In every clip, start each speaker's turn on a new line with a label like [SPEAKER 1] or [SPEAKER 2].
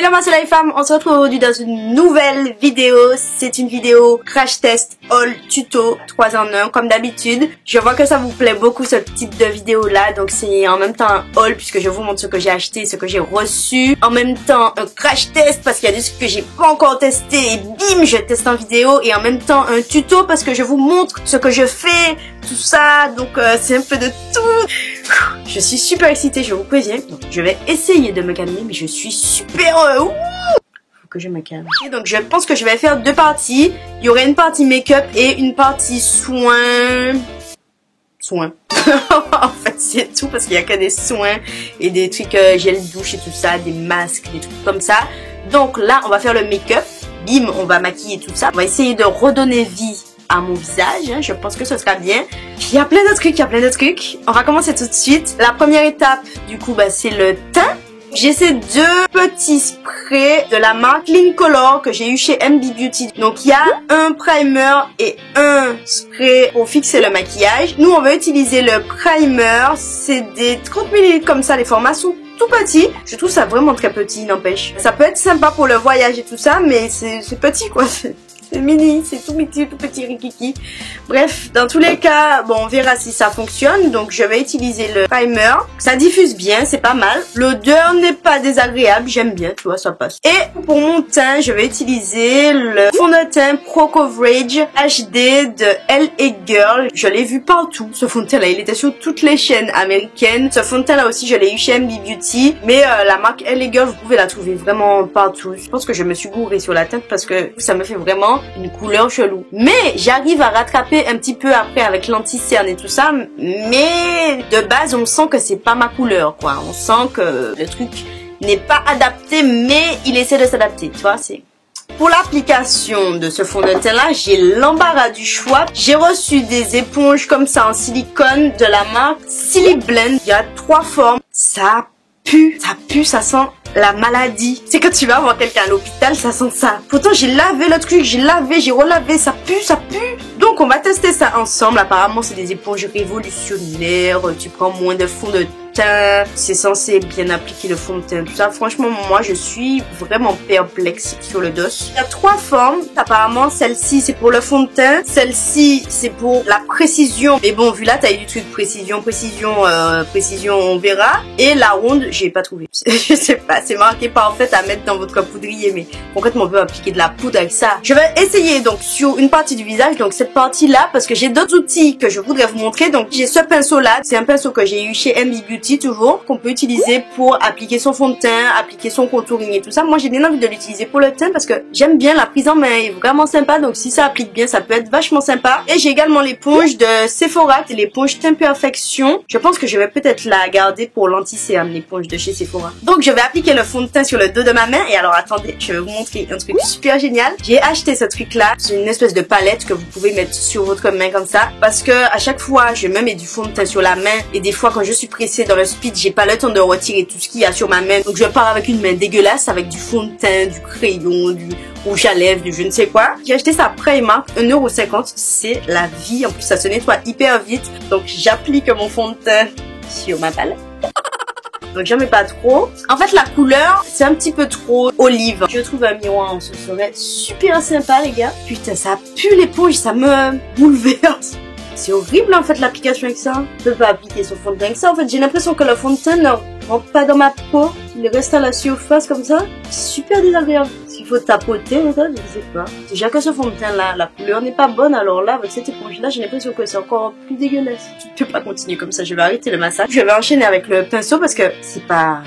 [SPEAKER 1] Hello ma soeur les femmes, on se retrouve aujourd'hui dans une nouvelle vidéo. C'est une vidéo crash test haul tuto 3 en 1 comme d'habitude. Je vois que ça vous plaît beaucoup ce type de vidéo là, donc c'est en même temps un haul puisque je vous montre ce que j'ai acheté, ce que j'ai reçu. En même temps un crash test parce qu'il y a des trucs que j'ai pas encore testé et bim je teste en vidéo. Et en même temps un tuto parce que je vous montre ce que je fais, tout ça. Donc c'est un peu de tout. Je suis super excitée, je vous préviens. Donc, je vais essayer de me calmer, mais je suis super... Faut que je me calme. Et donc je pense que je vais faire deux parties. Il y aurait une partie make-up et une partie soins. Soins. En fait c'est tout parce qu'il y a que des soins et des trucs gel douche et tout ça, des masques, des trucs comme ça. Donc là on va faire le make-up. Bim, on va maquiller tout ça. On va essayer de redonner vie à mon visage, je pense que ce sera bien. Il y a plein de trucs, On va commencer tout de suite. La première étape, du coup, c'est le teint. J'ai ces deux petits sprays de la marque Clean Color que j'ai eu chez MB Beauty. Donc il y a un primer et un spray pour fixer le maquillage. Nous, on va utiliser le primer. C'est des 30 ml comme ça, les formats sont tout petits. Je trouve ça vraiment très petit, n'empêche. Ça peut être sympa pour le voyage et tout ça, mais c'est petit quoi. C'est mini, c'est tout petit rikiki. Bref, dans tous les cas, bon, on verra si ça fonctionne. Donc, je vais utiliser le primer. Ça diffuse bien, c'est pas mal. L'odeur n'est pas désagréable, j'aime bien, tu vois, ça passe. Et pour mon teint, je vais utiliser le fond de teint Pro Coverage HD de LA Girl. Je l'ai vu partout, ce fond de teint-là. Il était sur toutes les chaînes américaines. Ce fond de teint-là aussi, je l'ai eu chez MB Beauty. Mais la marque LA Girl, vous pouvez la trouver vraiment partout. Je pense que je me suis gourée sur la teinte parce que ça me fait vraiment une couleur chelou. Mais j'arrive à rattraper un petit peu après avec l'anti-cerne et tout ça. Mais de base, on sent que c'est pas ma couleur, quoi. On sent que le truc n'est pas adapté, mais il essaie de s'adapter, tu vois, c'est... Pour l'application de ce fond de teint là, j'ai l'embarras du choix. J'ai reçu des éponges comme ça en silicone de la marque Silly Blend. Il y a 3 formes. Ça pue, ça sent la maladie. C'est quand tu vas voir quelqu'un à l'hôpital, ça sent ça. Pourtant, j'ai lavé le truc, j'ai relavé, ça pue. Donc, on va tester ça ensemble. Apparemment, c'est des éponges révolutionnaires. Tu prends moins de fond de teint. C'est censé bien appliquer le fond de teint, tout ça. Franchement, moi, je suis vraiment perplexe sur le dos. Il y a 3 formes. Apparemment, celle-ci, c'est pour le fond de teint. Celle-ci, c'est pour la précision. Mais bon, vu là, t'as eu du truc précision, on verra. Et la ronde, j'ai pas trouvé. Je sais pas. C'est marqué parfaite à mettre dans votre poudrier, mais concrètement on peut appliquer de la poudre avec ça. Je vais essayer donc sur une partie du visage, donc cette partie là, parce que j'ai d'autres outils que je voudrais vous montrer. Donc j'ai ce pinceau là, c'est un pinceau que j'ai eu chez MB Beauty toujours, qu'on peut utiliser pour appliquer son fond de teint, appliquer son contouring et tout ça. Moi j'ai bien envie de l'utiliser pour le teint parce que j'aime bien la prise en main, elle est vraiment sympa, donc si ça applique bien ça peut être vachement sympa. Et j'ai également l'éponge de Sephora, c'est l'éponge Teint Perfection. Je pense que je vais peut-être la garder pour l'anti-cerne, l'éponge de chez Sephora. Donc je vais appliquer le fond de teint sur le dos de ma main. Et alors attendez, je vais vous montrer un truc super génial. J'ai acheté ce truc là, c'est une espèce de palette que vous pouvez mettre sur votre main comme ça, parce que à chaque fois je me mets du fond de teint sur la main et des fois quand je suis pressée dans le speed, j'ai pas le temps de retirer tout ce qu'il y a sur ma main, donc je pars avec une main dégueulasse avec du fond de teint, du crayon, du rouge à lèvres, du je ne sais quoi. J'ai acheté ça Primark, 1,50 €, c'est la vie. En plus ça se nettoie hyper vite, donc j'applique mon fond de teint sur ma palette. Donc j'en mets pas trop. En fait la couleur c'est un petit peu trop olive. Je trouve un miroir en ce serait super sympa les gars. Putain ça pue l'éponge, ça me bouleverse. C'est horrible en fait l'application avec ça. Je peux pas appliquer son fond de teint avec ça. En fait j'ai l'impression que le fond de teint ne rentre pas dans ma peau. Il reste à la surface comme ça. C'est super désagréable. S'il faut tapoter ou ça, je sais pas. Déjà que ce fond de teint là, la couleur n'est pas bonne. Alors là avec cette éponge là j'ai l'impression que c'est encore plus dégueulasse. Je peux pas continuer comme ça, je vais arrêter le massage. Je vais enchaîner avec le pinceau parce que c'est pas...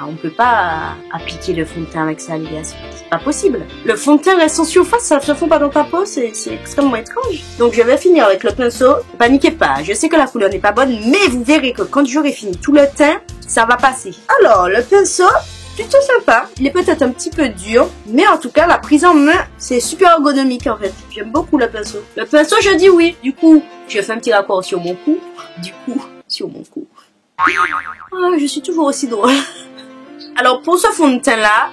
[SPEAKER 1] on peut pas appliquer le fond de teint avec ça les gars, c'est pas possible. Le fond de teint reste en surface, ça se fond pas dans ta peau, c'est extrêmement étrange. Donc je vais finir avec le pinceau, paniquez pas, je sais que la couleur n'est pas bonne, mais vous verrez que quand j'aurai fini tout le teint, ça va passer. Alors le pinceau, plutôt sympa, il est peut-être un petit peu dur, mais en tout cas la prise en main, c'est super ergonomique en fait. J'aime beaucoup le pinceau. Le pinceau je dis oui, du coup, je fais un petit raccord sur mon cou, Oh, je suis toujours aussi drôle. Alors pour ce fond de teint là,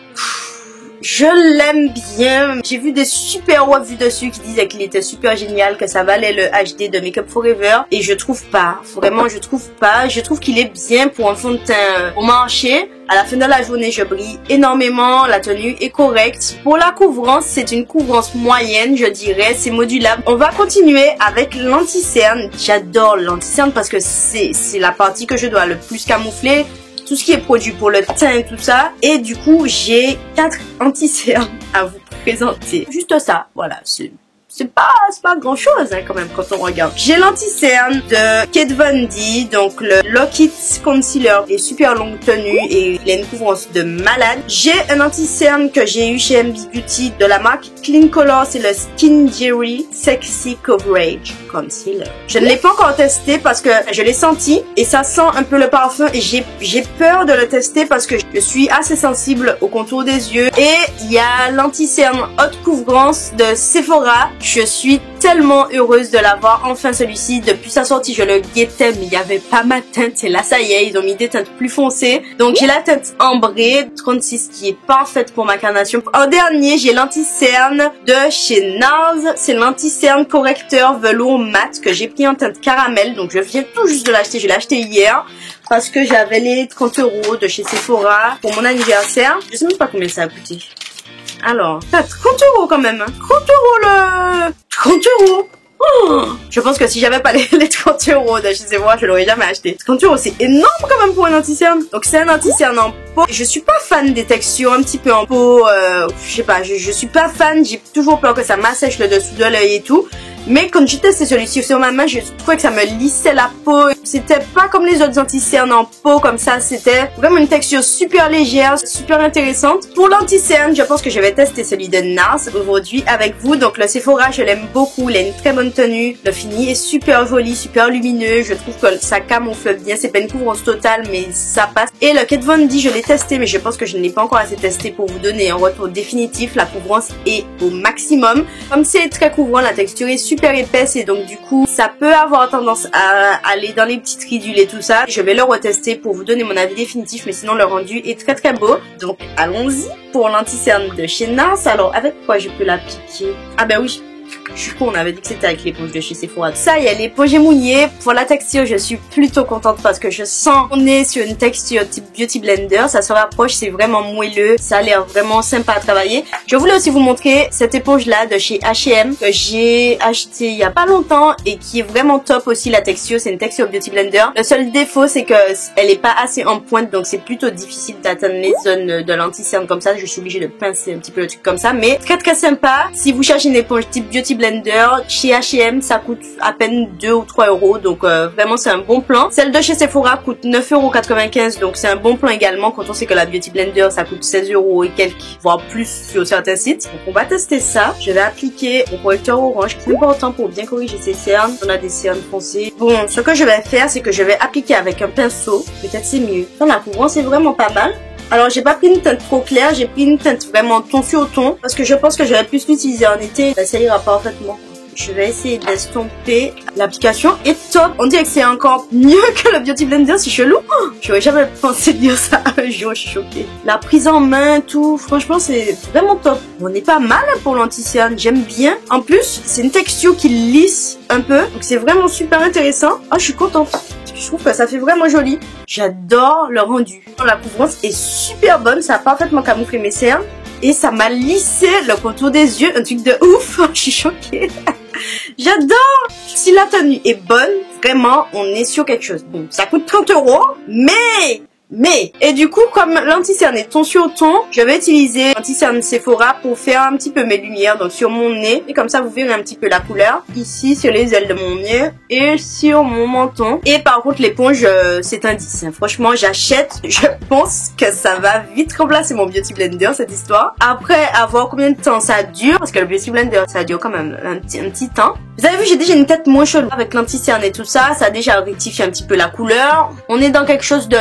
[SPEAKER 1] Je l'aime bien. J'ai vu des super reviews dessus qui disaient qu'il était super génial, que ça valait le HD de Make Up Forever. Et je trouve pas. Vraiment, je trouve pas. Je trouve qu'il est bien pour un fond de teint au marché. À la fin de la journée, je brille énormément. La tenue est correcte. Pour la couvrance, c'est une couvrance moyenne, je dirais. C'est modulable. On va continuer avec l'anti-cerne. J'adore l'anti-cerne parce que c'est la partie que je dois le plus camoufler. Tout ce qui est produit pour le teint et tout ça. Et du coup, j'ai 4 anti-cernes à vous présenter. Juste ça, voilà, c'est pas grand chose hein, quand même quand on regarde. J'ai l'anti-cerne de Kat Von D, donc le Lock It Concealer, il est super longue tenue et il a une couvrance de malade. J'ai un anti-cerne que j'ai eu chez MB Beauty de la marque Clean Color, c'est le Skin Jerry Sexy Coverage Concealer. Je ne l'ai pas encore testé parce que je l'ai senti et ça sent un peu le parfum et j'ai peur de le tester parce que je suis assez sensible au contour des yeux. Et il y a l'anti-cerne haute couvrance de Sephora. Je suis tellement heureuse de l'avoir. Enfin celui-ci, depuis sa sortie, je le guettais, mais il n'y avait pas ma teinte. Et là, ça y est, ils ont mis des teintes plus foncées. Donc j'ai la teinte ambrée 36 qui est parfaite pour ma carnation. En dernier, j'ai l'anti-cerne de chez NARS. C'est l'anti-cerne correcteur velours mat que j'ai pris en teinte caramel. Donc je viens tout juste de l'acheter. Je l'ai acheté hier parce que j'avais les 30 € de chez Sephora pour mon anniversaire. Je sais même pas combien ça a coûté. Alors, 30 € quand même. 30 € le... 30 €. Oh, je pense que si j'avais pas les 30 € de chez Sephora, je l'aurais jamais acheté. 30 € c'est énorme quand même pour un anti-cerne. Donc c'est un anti-cerne en peau. Je suis pas fan des textures un petit peu en peau. Je sais pas, je suis pas fan. J'ai toujours peur que ça m'assèche le dessous de l'œil et tout. Mais quand j'ai testé celui-ci sur ma main, je trouvais que ça me lissait la peau. C'était pas comme les autres anti-cernes en peau comme ça. C'était vraiment une texture super légère, super intéressante. Pour l'anti-cerne, je pense que je vais tester celui de NARS aujourd'hui avec vous. Donc le Sephora, je l'aime beaucoup. Il a une très bonne tenue. Le fini est super joli, super lumineux. Je trouve que ça camoufle bien. C'est pas une couvrance totale, mais ça passe. Et le Kat Von D, je l'ai testé, mais je pense que je ne l'ai pas encore assez testé pour vous donner un retour définitif. La couvrance est au maximum. Comme c'est très couvrant, la texture est super épaisse et donc du coup ça peut avoir tendance à aller dans les petites ridules et tout ça. Je vais le retester pour vous donner mon avis définitif, mais sinon le rendu est très très beau. Donc allons-y pour l'anti-cerne de chez NARS. Alors avec quoi je peux l'appliquer? Ah ben oui, je suis con, on avait dit que c'était avec l'éponge de chez Sephora. Ça y est, l'éponge est mouillée. Pour la texture, je suis plutôt contente parce que je sens qu'on est sur une texture type Beauty Blender. Ça se rapproche, c'est vraiment moelleux. Ça a l'air vraiment sympa à travailler. Je voulais aussi vous montrer cette éponge-là de chez H&M que j'ai acheté il y a pas longtemps et qui est vraiment top aussi. La texture, c'est une texture Beauty Blender. Le seul défaut, c'est que elle est pas assez en pointe, donc c'est plutôt difficile d'atteindre les zones de l'anti-cerne comme ça. Je suis obligée de pincer un petit peu le truc comme ça, mais très très sympa. Si vous cherchez une éponge type Beauty Blender, chez H&M ça coûte à peine 2 ou 3 €, donc vraiment c'est un bon plan. Celle de chez Sephora coûte 9,95 €, donc c'est un bon plan également quand on sait que la Beauty Blender ça coûte 16 € et quelques, voire plus sur certains sites. Donc on va tester ça. Je vais appliquer mon correcteur orange qui est important pour bien corriger ces cernes. On a des cernes foncées. Bon, ce que je vais faire, c'est que je vais appliquer avec un pinceau. Peut-être c'est mieux. Dans la couvrance c'est vraiment pas mal. Alors j'ai pas pris une teinte trop claire, j'ai pris une teinte vraiment ton sur ton parce que je pense que je vais plus l'utiliser en été, ça ira parfaitement. Je vais essayer d'estomper. L'application est top. On dirait que c'est encore mieux que le Beauty Blender, c'est chelou. Oh, j'aurais jamais pensé dire ça un jour, je suis choquée. La prise en main, tout, franchement c'est vraiment top. On est pas mal pour l'anti-cerne, j'aime bien. En plus, c'est une texture qui lisse un peu, donc c'est vraiment super intéressant. Oh, je suis contente. Je trouve que ça fait vraiment joli. J'adore le rendu. La couvrance est super bonne, ça a parfaitement camouflé mes cernes. Et ça m'a lissé le contour des yeux, un truc de ouf. Je suis choquée. J'adore. Si la tenue est bonne, vraiment, on est sur quelque chose. Bon, ça coûte 30 €, mais, et du coup, comme l'anti-cerne est ton sur ton, je vais utiliser l'anti-cerne Sephora pour faire un petit peu mes lumières, donc sur mon nez, et comme ça vous verrez un petit peu la couleur, ici sur les ailes de mon nez, et sur mon menton. Et par contre l'éponge, c'est un 10, franchement j'achète, je pense que ça va vite remplacer mon Beauty Blender cette histoire. Après, à voir combien de temps ça dure, parce que le Beauty Blender ça dure quand même un petit temps. Vous avez vu, j'ai déjà une tête moins chelou avec l'anti-cerne et tout ça, ça a déjà rectifié un petit peu la couleur. On est dans quelque chose de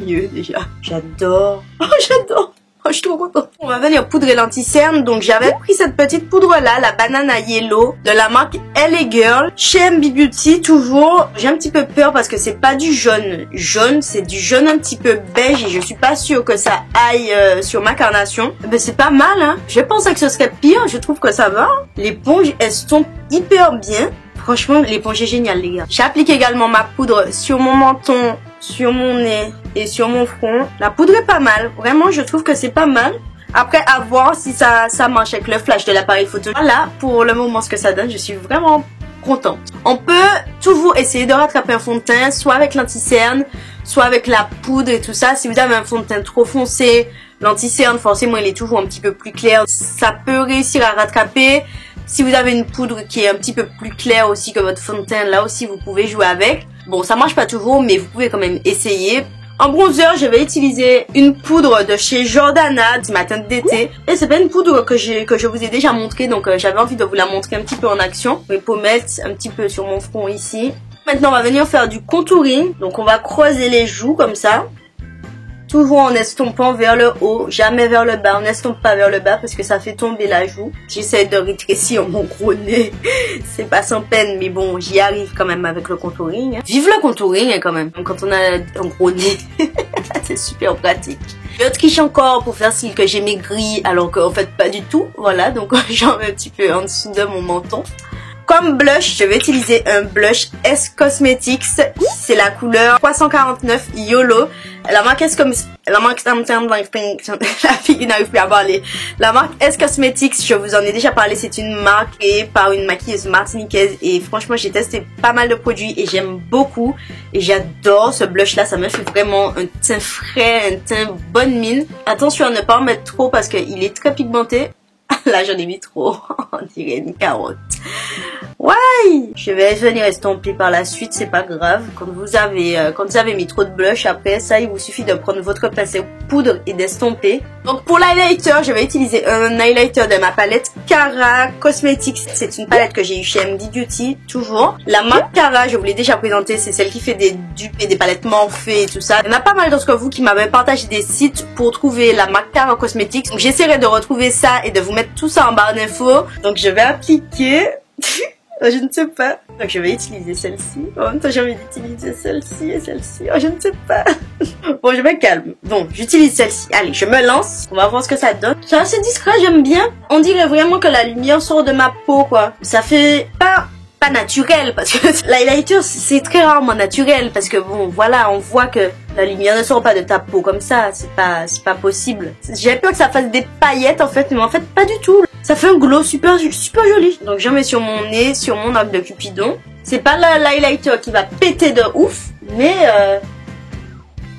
[SPEAKER 1] mieux déjà. J'adore. Oh, j'adore. Oh, je suis trop contente. On va venir poudrer l'anti-cerne. Donc j'avais pris cette petite poudre là, la Banana Yellow de la marque LA Girl chez MB Beauty toujours. J'ai un petit peu peur parce que c'est pas du jaune. Jaune, c'est du jaune un petit peu beige et je suis pas sûre que ça aille sur ma carnation. Mais c'est pas mal hein. Je pensais que ce serait pire. Je trouve que ça va. L'éponge, elle tombe hyper bien. Franchement, l'éponge est géniale les gars. J'applique également ma poudre sur mon menton, sur mon nez et sur mon front. La poudre est pas mal. Vraiment, je trouve que c'est pas mal. Après, à voir si ça marche avec le flash de l'appareil photo. Voilà, pour le moment, ce que ça donne. Je suis vraiment contente. On peut toujours essayer de rattraper un fond de teint, soit avec l'anti-cerne, soit avec la poudre et tout ça. Si vous avez un fond de teint trop foncé, l'anti-cerne, forcément, il est toujours un petit peu plus clair. Ça peut réussir à rattraper. Si vous avez une poudre qui est un petit peu plus claire aussi que votre fond de teint, là aussi vous pouvez jouer avec. Bon, ça marche pas toujours, mais vous pouvez quand même essayer. En bronzer, je vais utiliser une poudre de chez Jordana, du matin d'été. Et c'est pas une poudre que je vous ai déjà montré, donc j'avais envie de vous la montrer un petit peu en action. Mes pommettes, un petit peu sur mon front ici. Maintenant, on va venir faire du contouring. Donc on va croiser les joues comme ça. Toujours en estompant vers le haut, jamais vers le bas. On n'estompe pas vers le bas parce que ça fait tomber la joue. J'essaie de rétrécir mon gros nez. C'est pas sans peine, mais bon, j'y arrive quand même avec le contouring. Vive le contouring quand même. Quand on a un gros nez, c'est super pratique. Je triche encore pour faire style que j'ai maigri alors qu'en fait pas du tout. Voilà, donc j'en mets un petit peu en dessous de mon menton. Comme blush, je vais utiliser un blush S Cosmetics. C'est la couleur 349 YOLO. La marque S Cosmetics, je vous en ai déjà parlé. C'est une marque créée par une maquilleuse martiniquaise. Et franchement, j'ai testé pas mal de produits et j'aime beaucoup. Et j'adore ce blush là. Ça me fait vraiment un teint frais, un teint bonne mine. Attention à ne pas en mettre trop parce qu'il est très pigmenté. Là, j'en ai mis trop. On dirait une carotte. Ouais, je vais venir estomper par la suite, c'est pas grave. Quand vous avez mis trop de blush, après ça, il vous suffit de prendre votre pinceau poudre et d'estomper. Donc pour l'highlighter, je vais utiliser un highlighter de ma palette Cara Cosmetics. C'est une palette que j'ai eu chez MD Beauty, toujours. La marque Cara, je vous l'ai déjà présentée, c'est celle qui fait des dupes et des palettes morphées et tout ça. Il y en a pas mal d'entre vous qui m'avaient partagé des sites pour trouver la marque Cara Cosmetics. Donc j'essaierai de retrouver ça et de vous mettre tout ça en barre d'infos. Donc je vais appliquer... je ne sais pas. Donc je vais utiliser celle-ci. En même temps j'ai envie d'utiliser celle-ci et celle-ci. Oh, je ne sais pas. Bon, je me calme. Bon, j'utilise celle-ci. Allez, je me lance. On va voir ce que ça donne. C'est assez discret, j'aime bien. On dirait vraiment que la lumière sort de ma peau, quoi. Ça fait pas naturel parce que l'highlighter c'est très rarement naturel parce que bon voilà on voit que la lumière ne sort pas de ta peau comme ça, c'est pas possible. J'avais peur que ça fasse des paillettes en fait, mais en fait pas du tout. Ça fait un glow super joli. Donc j'en mets sur mon nez, sur mon arc de Cupidon. C'est pas l'highlighter qui va péter de ouf, mais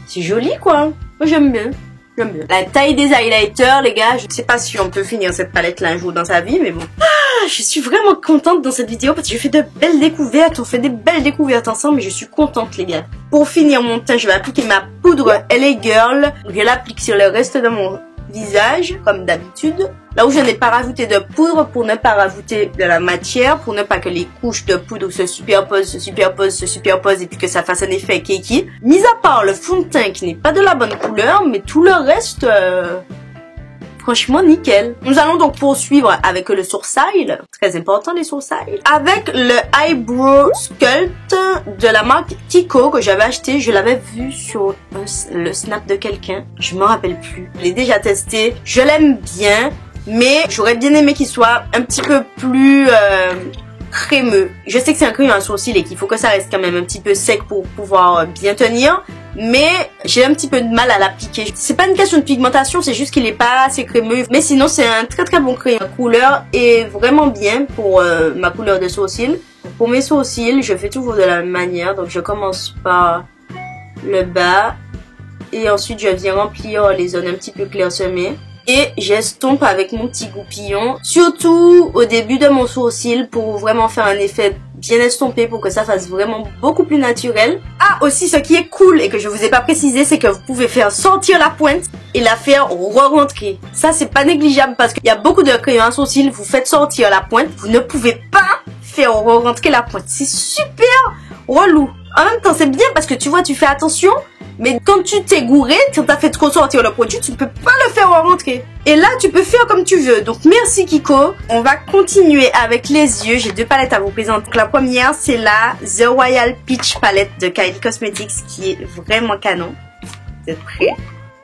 [SPEAKER 1] c'est joli quoi. Moi j'aime bien. La taille des highlighters, les gars, je sais pas si on peut finir cette palette là un jour dans sa vie, mais bon. Ah, je suis vraiment contente dans cette vidéo parce que je fais de belles découvertes. On fait des belles découvertes ensemble, mais je suis contente, les gars. Pour finir mon teint, je vais appliquer ma poudre LA Girl. Je l'applique sur le reste de mon visage, comme d'habitude. Là où je n'ai pas rajouté de poudre pour ne pas rajouter de la matière, pour ne pas que les couches de poudre se superposent et puis que ça fasse un effet kiki. Mis à part le fond de teint qui n'est pas de la bonne couleur, mais tout le reste, franchement nickel. Nous allons donc poursuivre avec le sourcil, très important les sourcils, avec le Eyebrow Sculpt de la marque Kiko que j'avais acheté. Je l'avais vu sur le snap de quelqu'un, je me rappelle plus. Je l'ai déjà testé, je l'aime bien. Mais j'aurais bien aimé qu'il soit un petit peu plus crémeux. Je sais que c'est un crayon à sourcil et qu'il faut que ça reste quand même un petit peu sec pour pouvoir bien tenir. Mais j'ai un petit peu de mal à l'appliquer. C'est pas une question de pigmentation, c'est juste qu'il est pas assez crémeux. Mais sinon c'est un très bon crayon. La couleur est vraiment bien pour ma couleur de sourcil. Pour mes sourcils, je fais toujours de la même manière. Donc je commence par le bas. Et ensuite je viens remplir les zones un petit peu clairsemées. Et j'estompe avec mon petit goupillon, surtout au début de mon sourcil pour vraiment faire un effet bien estompé pour que ça fasse vraiment beaucoup plus naturel. Ah, aussi ce qui est cool et que je vous ai pas précisé, c'est que vous pouvez faire sortir la pointe et la faire re-rentrer. Ça c'est pas négligeable parce qu'il y a beaucoup de crayons à sourcil, vous faites sortir la pointe, vous ne pouvez pas faire re-rentrer la pointe. C'est super relou. En même temps c'est bien parce que tu vois, tu fais attention. Mais quand tu t'es gouré, quand t'as fait trop sortir le produit, tu peux pas le faire rentrer. Et là, tu peux faire comme tu veux. Donc, merci Kiko. On va continuer avec les yeux. J'ai 2 palettes à vous présenter. Donc, la première, c'est la The Royal Peach Palette de Kylie Cosmetics qui est vraiment canon. Vous êtes prêts?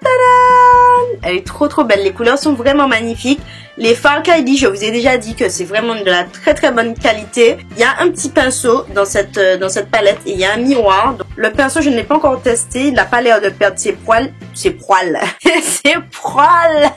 [SPEAKER 1] Tadam! Elle est trop belle. Les couleurs sont vraiment magnifiques. Les fards Kylie, je vous ai déjà dit que c'est vraiment de la très bonne qualité. Il y a un petit pinceau dans cette palette et il y a un miroir. Donc, le pinceau, je ne l'ai pas encore testé. Il n'a pas l'air de perdre ses poils. Ses poils. Ses poils.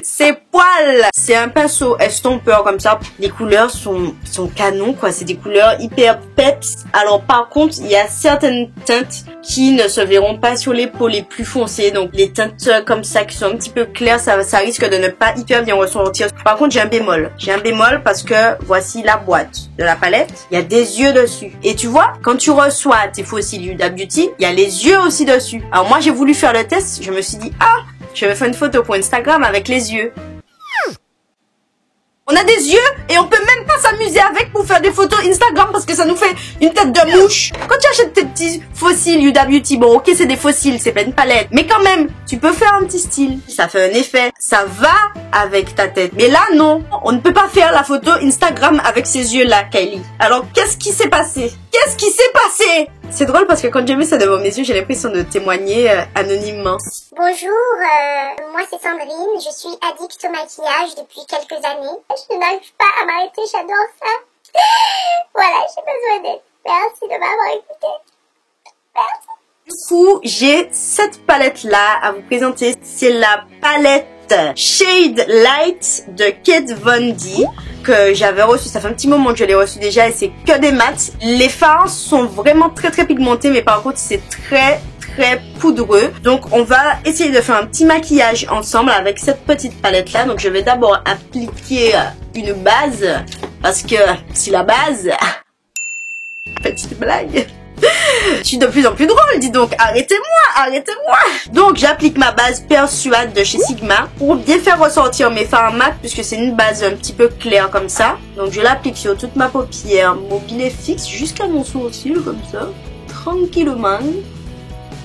[SPEAKER 1] Ses poils. C'est un pinceau estompeur comme ça. Les couleurs sont canons quoi. C'est des couleurs hyper peps. Alors par contre, il y a certaines teintes qui ne se verront pas sur les peaux les plus foncées. Donc les teintes comme ça qui sont un petit peu claires, ça risque de ne pas hyper bien ressortir. Par contre, j'ai un bémol. J'ai un bémol parce que voici la boîte de la palette. Il y a des yeux dessus. Et tu vois, quand tu reçois tes fossiles Huda Beauty, il y a les yeux aussi dessus. Alors moi, j'ai voulu faire le test. Je me suis dit, ah, je vais faire une photo pour Instagram avec les yeux. On a des yeux et on peut même pas s'amuser avec pour faire des photos Instagram parce que ça nous fait une tête de mouche. Quand tu achètes tes petits fossiles Huda Beauty, bon ok c'est des fossiles, c'est pas une palette, mais quand même, tu peux faire un petit style. Ça fait un effet, ça va avec ta tête. Mais là non, on ne peut pas faire la photo Instagram avec ces yeux là, Kylie. Alors qu'est-ce qui s'est passé? Qu'est-ce qui s'est passé? C'est drôle parce que quand j'ai mis ça devant mes yeux, j'ai l'impression de témoigner anonymement.
[SPEAKER 2] Bonjour, moi c'est Sandrine, je suis addict au maquillage depuis quelques années. Je n'arrive pas à m'arrêter, j'adore ça. Voilà, j'ai besoin d'aide. Merci de m'avoir écouté. Merci.
[SPEAKER 1] Du coup, j'ai cette palette là à vous présenter. C'est la palette Shade Light de Kat Von D que j'avais reçu. Ça fait un petit moment que je l'ai reçu déjà et c'est que des mats. Les fards sont vraiment très pigmentés, mais par contre c'est très poudreux. Donc on va essayer de faire un petit maquillage ensemble avec cette petite palette là. Donc je vais d'abord appliquer une base parce que c'est la base. Petite blague. Je suis de plus en plus drôle, dis donc, arrêtez-moi. Donc j'applique ma base Persuade de chez Sigma pour bien faire ressortir mes fards mat puisque c'est une base un petit peu claire comme ça. Donc je l'applique sur toute ma paupière mobile et fixe jusqu'à mon sourcil comme ça, tranquillement,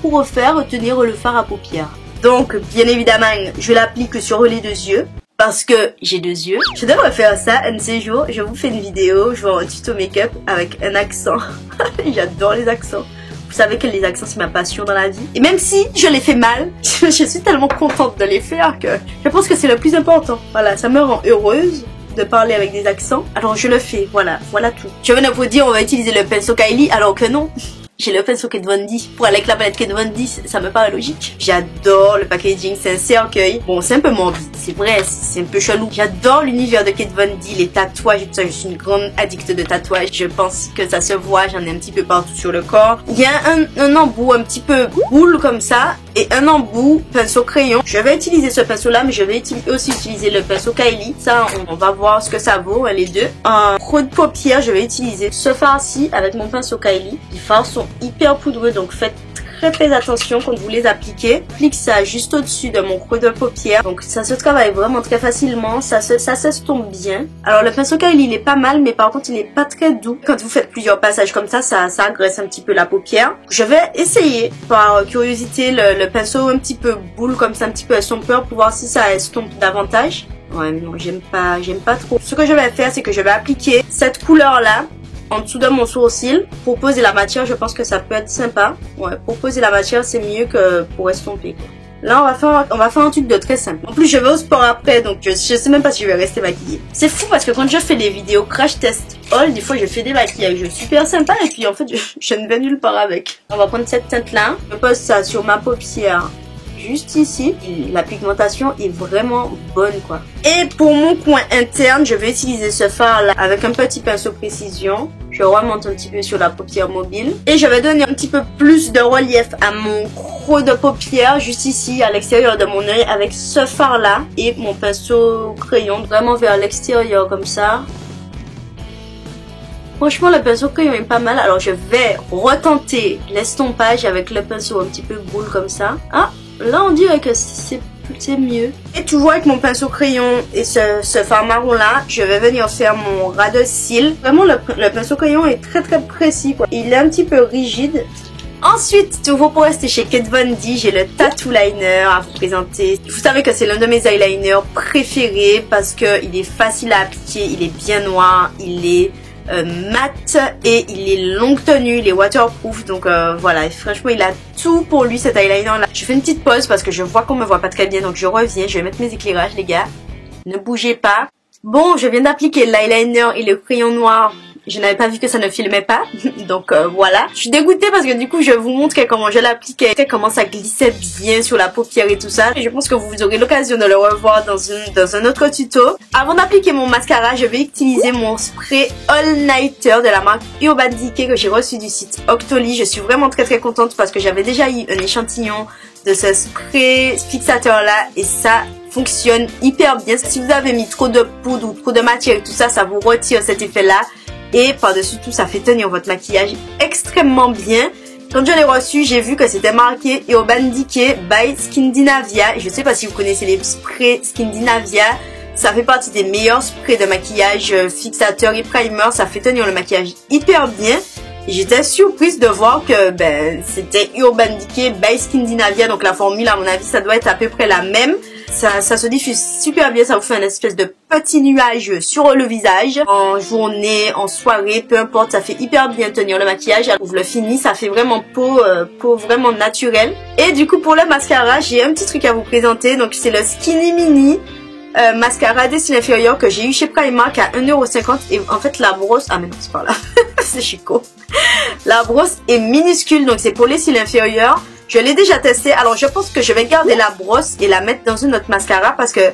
[SPEAKER 1] pour refaire retenir le fard à paupières. Donc bien évidemment, je l'applique sur les 2 yeux. Parce que j'ai 2 yeux. Je devrais faire ça un de ces jours. Je vous fais une vidéo, je vois un tuto make-up avec un accent. J'adore les accents. Vous savez que les accents c'est ma passion dans la vie. Et même si je les fais mal, je suis tellement contente de les faire que je pense que c'est le plus important. Voilà, ça me rend heureuse de parler avec des accents. Alors je le fais, voilà tout. Je venais vous dire on va utiliser le pinceau Kylie alors que non. J'ai le pinceau Kat Von D. Pour aller avec la palette Kat Von D, ça me paraît logique. J'adore le packaging, c'est un cercueil. Bon, c'est un peu morbide, c'est vrai, c'est un peu chelou. J'adore l'univers de Kat Von D, les tatouages et tout ça. Je suis une grande addict de tatouages. Je pense que ça se voit, j'en ai un petit peu partout sur le corps. Il y a un embout un petit peu boule comme ça et un embout pinceau crayon. Je vais utiliser ce pinceau là, mais je vais aussi utiliser le pinceau Kylie. Ça, on va voir ce que ça vaut, les deux. En creux de paupière, je vais utiliser ce fard-ci avec mon pinceau Kylie. Les fards sont hyper poudreux, donc faites très attention quand vous les appliquez. J'applique ça juste au-dessus de mon creux de paupière, donc ça se travaille vraiment très facilement, ça s'estompe bien. Alors le pinceau Kylie il est pas mal, mais par contre il est pas très doux. Quand vous faites plusieurs passages comme ça agresse un petit peu la paupière. Je vais essayer par curiosité le pinceau un petit peu boule comme ça, un petit peu estompeur pour voir si ça estompe davantage. Ouais, non, j'aime pas trop. Ce que je vais faire, c'est que je vais appliquer cette couleur là en dessous de mon sourcil pour poser la matière. Je pense que ça peut être sympa. Ouais, pour poser la matière c'est mieux que pour estomper quoi. Là on va faire un truc de très simple. En plus je vais au sport après, donc je sais même pas si je vais rester maquillée. C'est fou parce que quand je fais des vidéos crash test haul, des fois je fais des maquillages super sympas et puis en fait je ne vais nulle part avec. On va prendre cette teinte là, je pose ça sur ma paupière juste ici. La pigmentation est vraiment bonne quoi. Et pour mon coin interne, je vais utiliser ce fard là avec un petit pinceau précision. Je remonte un petit peu sur la paupière mobile et je vais donner un petit peu plus de relief à mon creux de paupière juste ici à l'extérieur de mon œil avec ce fard là et mon pinceau crayon vraiment vers l'extérieur comme ça. Franchement le pinceau crayon est pas mal. Alors je vais retenter l'estompage avec le pinceau un petit peu boule comme ça. Ah, là on dirait que c'est mieux. Et toujours avec mon pinceau crayon et ce fard marron là, je vais venir faire mon ras de cils. Vraiment le pinceau crayon est très précis quoi. Il est un petit peu rigide. Ensuite, toujours pour rester chez Kat Von D, j'ai le Tattoo Liner à vous présenter. Vous savez que c'est l'un de mes eyeliners préférés parce que il est facile à appliquer, il est bien noir, il est mat et il est longue tenue, il est waterproof. Donc voilà, franchement il a tout pour lui cet eyeliner là. Je fais une petite pause parce que je vois qu'on me voit pas très bien, donc je reviens, je vais mettre mes éclairages les gars. Ne bougez pas. Bon, je viens d'appliquer l'eyeliner et le crayon noir. Je n'avais pas vu que ça ne filmait pas, donc voilà. Je suis dégoûtée parce que du coup je vous montre comment je l'appliquais, comment ça glissait bien sur la paupière et tout ça. Et je pense que vous aurez l'occasion de le revoir dans un autre tuto. Avant d'appliquer mon mascara, je vais utiliser mon spray All Nighter de la marque Urban Decay que j'ai reçu du site Octoly. Je suis vraiment très contente parce que j'avais déjà eu un échantillon de ce spray fixateur là et ça fonctionne hyper bien. Si vous avez mis trop de poudre ou trop de matière et tout ça, ça vous retire cet effet là. Et par-dessus tout, ça fait tenir votre maquillage extrêmement bien. Quand je l'ai reçu, j'ai vu que c'était marqué Urban Decay by Skindinavia. Et je sais pas si vous connaissez les sprays Skindinavia. Ça fait partie des meilleurs sprays de maquillage fixateur et primer. Ça fait tenir le maquillage hyper bien. Et j'étais surprise de voir que c'était Urban Decay by Skindinavia. Donc la formule, à mon avis, ça doit être à peu près la même. Ça se diffuse super bien, ça vous fait un espèce de petit nuage sur le visage. En journée, en soirée, peu importe, ça fait hyper bien tenir le maquillage. Vous le fini, ça fait vraiment peau vraiment naturelle. Et du coup, pour le mascara, j'ai un petit truc à vous présenter. Donc c'est le Skinny Mini mascara des cils inférieurs que j'ai eu chez Primark à 1,50 €. Et en fait, la brosse... Ah mais non, c'est pas là. C'est chico. La brosse est minuscule, donc c'est pour les cils inférieurs. Je l'ai déjà testé, alors je pense que je vais garder la brosse et la mettre dans une autre mascara parce que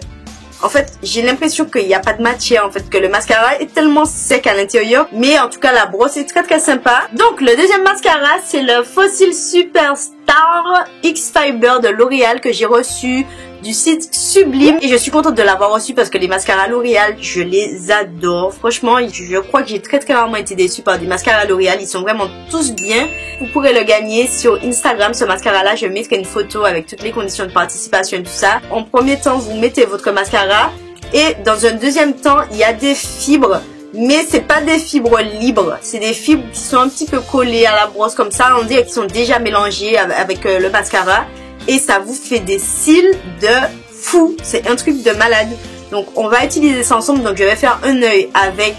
[SPEAKER 1] en fait j'ai l'impression qu'il n'y a pas de matière, en fait que le mascara est tellement sec à l'intérieur, mais en tout cas la brosse est très sympa. Donc le deuxième mascara c'est le Fossil Superstar X Fiber de L'Oréal que j'ai reçu du site Sublime et je suis contente de l'avoir reçu parce que les mascaras L'Oréal je les adore. Franchement je crois que j'ai très rarement été déçue par des mascaras L'Oréal, ils sont vraiment tous bien. Vous pourrez le gagner sur Instagram ce mascara là, je mettrai une photo avec toutes les conditions de participation et tout ça. En premier temps vous mettez votre mascara et dans un deuxième temps il y a des fibres. Mais c'est pas des fibres libres, c'est des fibres qui sont un petit peu collées à la brosse comme ça, on dirait qu'ils sont déjà mélangés avec le mascara. Et ça vous fait des cils de fou. C'est un truc de malade. Donc on va utiliser ça ensemble. Donc je vais faire un œil avec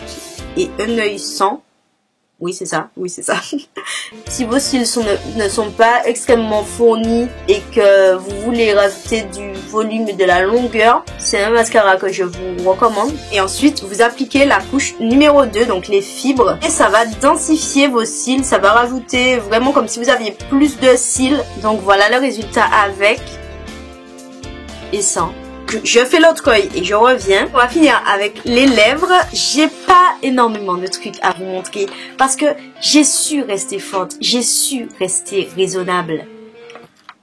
[SPEAKER 1] et un œil sans. Oui c'est ça, oui c'est ça. Si vos cils ne sont pas extrêmement fournis et que vous voulez rajouter du volume et de la longueur, c'est un mascara que je vous recommande. Et ensuite vous appliquez la couche numéro 2, donc les fibres. Et ça va densifier vos cils, ça va rajouter vraiment comme si vous aviez plus de cils. Donc voilà le résultat avec et sans. Je fais l'autre œil et je reviens. On va finir avec les lèvres. J'ai pas énormément de trucs à vous montrer parce que j'ai su rester forte, j'ai su rester raisonnable.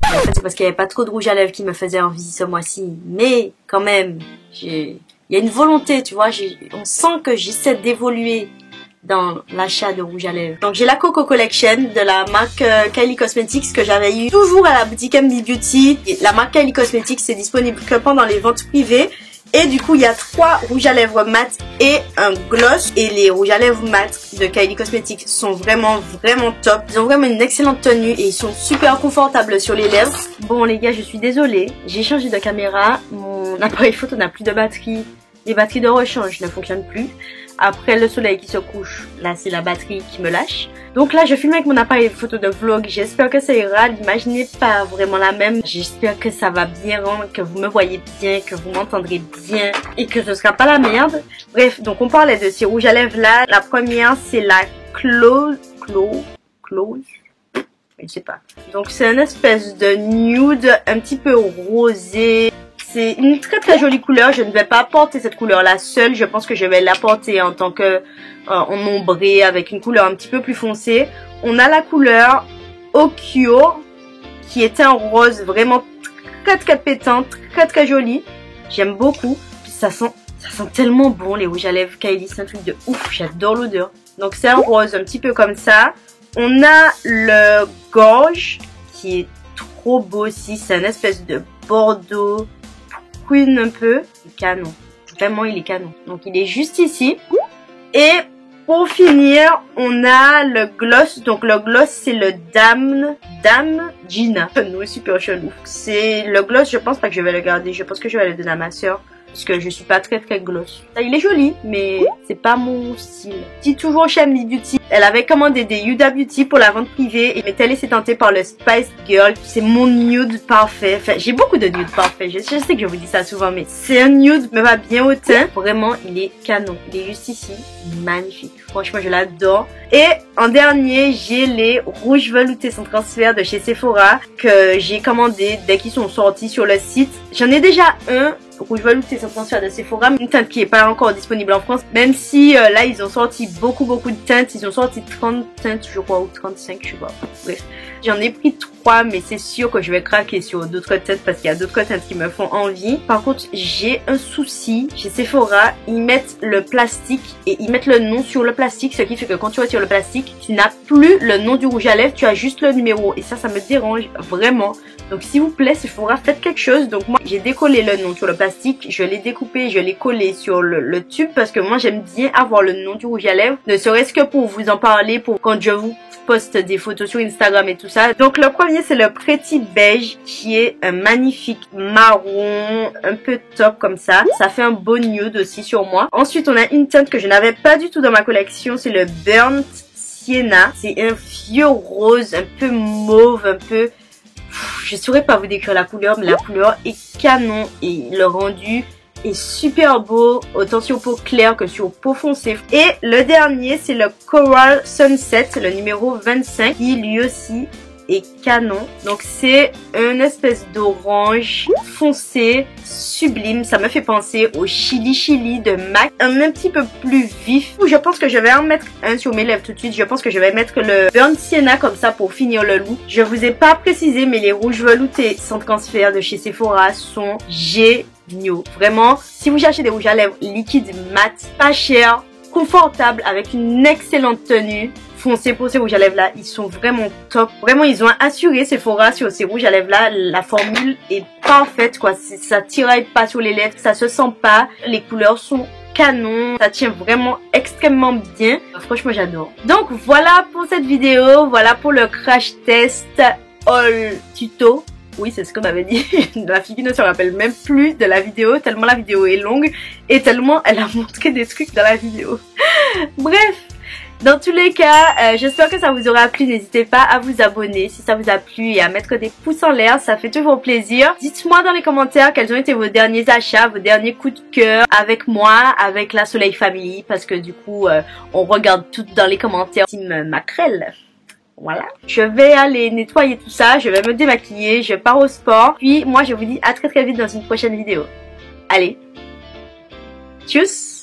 [SPEAKER 1] Et en fait c'est parce qu'il n'y avait pas trop de rouge à lèvres qui me faisait envie ce mois-ci. Mais quand même, il y a une volonté, tu vois. On sent que j'essaie d'évoluer dans l'achat de rouge à lèvres. Donc j'ai la Coco Collection de la marque Kylie Cosmetics que j'avais eu toujours à la boutique MB Beauty. Et la marque Kylie Cosmetics c'est disponible que pendant les ventes privées. Et du coup il y a 3 rouges à lèvres mat et un gloss. Et les rouges à lèvres mat de Kylie Cosmetics sont vraiment top. Ils ont vraiment une excellente tenue et ils sont super confortables sur les lèvres. Bon les gars, je suis désolée, j'ai changé de caméra. Mon appareil photo n'a plus de batterie. Les batteries de rechange ne fonctionnent plus. Après le soleil qui se couche, là c'est la batterie qui me lâche. Donc là je filme avec mon appareil photo de vlog. J'espère que ça ira. L'image n'est pas vraiment la même. J'espère que ça va bien rendre, que vous me voyez bien, que vous m'entendrez bien et que ce sera pas la merde. Bref, donc on parlait de ces rouges à lèvres là. La première c'est la Close. Je sais pas. Donc c'est une espèce de nude un petit peu rosé. C'est une très jolie couleur. Je ne vais pas porter cette couleur là seule. Je pense que je vais la porter en tant que en ombré avec une couleur un petit peu plus foncée. On a la couleur Ocure qui est un rose vraiment très pétant, très joli. J'aime beaucoup. Puis ça sent tellement bon les rouges à lèvres Kylie. C'est un truc de ouf. J'adore l'odeur. Donc c'est un rose un petit peu comme ça. On a le Gorge qui est trop beau aussi. C'est une espèce de bordeaux un peu. Il est canon. Vraiment il est canon. Donc il est juste ici. Et pour finir, on a le gloss. Donc le gloss, c'est le Dame Gina. Non, super chelou. C'est le gloss, je pense pas que je vais le garder. Je pense que je vais le donner à ma soeur. Parce que je suis pas très gloss. Il est joli, mais c'est pas mon style. Si toujours chez Emily Beauty, elle avait commandé des Huda Beauty pour la vente privée et elle s'est tentée par le Spice Girl. C'est mon nude parfait. Enfin, j'ai beaucoup de nudes parfaits. Je sais que je vous dis ça souvent, mais c'est un nude me va bien au teint. Vraiment, il est canon. Il est juste ici. Magnifique. Franchement, je l'adore. Et en dernier, j'ai les rouges veloutés sans transfert de chez Sephora que j'ai commandé dès qu'ils sont sortis sur le site. J'en ai déjà un rouge velouté sans transfert de Sephora, une teinte qui est pas encore disponible en France, même si là ils ont sorti beaucoup de teintes, ils ont sorti 30 teintes je crois, ou 35 je sais pas, bref. J'en ai pris 3 mais c'est sûr que je vais craquer sur d'autres teintes parce qu'il y a d'autres teintes qui me font envie. Par contre j'ai un souci, chez Sephora ils mettent le plastique et ils mettent le nom sur le plastique, ce qui fait que quand tu retires le plastique, tu n'as plus le nom du rouge à lèvres, tu as juste le numéro et ça me dérange vraiment. Donc s'il vous plaît, Sephora, faites quelque chose. Donc moi j'ai décollé le nom sur le plastique, je l'ai découpé, je l'ai collé sur le tube parce que moi j'aime bien avoir le nom du rouge à lèvres, ne serait-ce que pour vous en parler, pour quand je vous poste des photos sur Instagram et tout ça. Donc le premier c'est le Pretty Beige qui est un magnifique marron, un peu top comme ça. Ça fait un beau nude aussi sur moi. Ensuite on a une teinte que je n'avais pas du tout dans ma collection, c'est le Burnt Sienna. C'est un vieux rose, un peu mauve, un peu... Je saurais pas vous décrire la couleur, mais la couleur est canon et le rendu est super beau, autant sur peau claire que sur peau foncée. Et le dernier, c'est le Coral Sunset, le numéro 25, qui lui aussi est canon. Donc c'est une espèce d'orange foncé, sublime. Ça me fait penser au Chili de MAC, un petit peu plus vif. Je pense que je vais en mettre un sur mes lèvres tout de suite. Je pense que je vais mettre le Burnt Sienna comme ça pour finir le look. Je vous ai pas précisé, mais les rouges veloutés sans transfert de chez Sephora sont géniaux. Vraiment, si vous cherchez des rouges à lèvres liquides mat, pas cher, confortable, avec une excellente tenue, foncez pour ces rouges à lèvres là, ils sont vraiment top. Vraiment, ils ont assuré Sephora sur ces rouges à lèvres là. La formule est parfaite quoi, ça tiraille pas sur les lèvres, ça se sent pas, les couleurs sont canon, ça tient vraiment extrêmement bien. Franchement, j'adore. Donc voilà pour cette vidéo, voilà pour le crash test haul tuto. Oui, c'est ce qu'on avait dit. La fille ne se rappelle même plus de la vidéo, tellement la vidéo est longue et tellement elle a montré des trucs dans la vidéo. Bref, dans tous les cas, j'espère que ça vous aura plu. N'hésitez pas à vous abonner si ça vous a plu et à mettre des pouces en l'air, ça fait toujours plaisir. Dites-moi dans les commentaires quels ont été vos derniers achats, vos derniers coups de cœur avec moi, avec la Soleil Family, parce que du coup, on regarde tout dans les commentaires. Team Makrel. Voilà. Je vais aller nettoyer tout ça, je vais me démaquiller, je pars au sport. Puis moi je vous dis à très vite dans une prochaine vidéo. Allez. Tchuss!